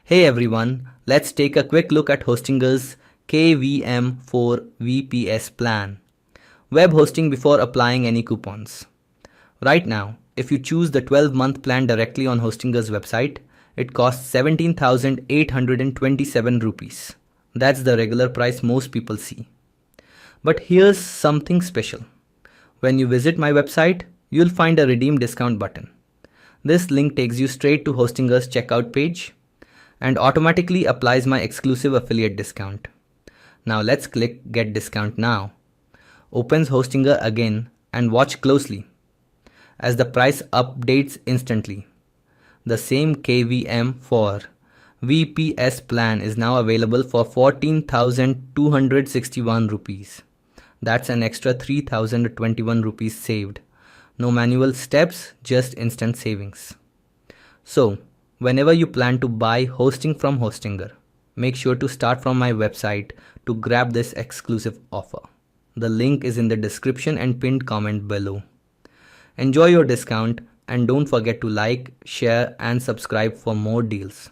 Hey everyone, let's take a quick look at Hostinger's KVM for VPS plan. Web hosting before applying any coupons. Right now, if you choose the 12-month plan directly on Hostinger's website, it costs 17,827 rupees. That's the regular price most people see. But here's something special. When you visit my website, you'll find a redeem discount button. This link takes you straight to Hostinger's checkout page and automatically applies my exclusive affiliate discount. Now let's click Get Discount Now. Opens Hostinger again and watch closely as the price updates instantly. The same KVM for VPS plan is now available for 14,261 rupees. That's an extra 3,021 rupees saved. No manual steps, just instant savings. So, whenever you plan to buy hosting from Hostinger, make sure to start from my website to grab this exclusive offer. The link is in the description and pinned comment below. Enjoy your discount and don't forget to like, share and subscribe for more deals.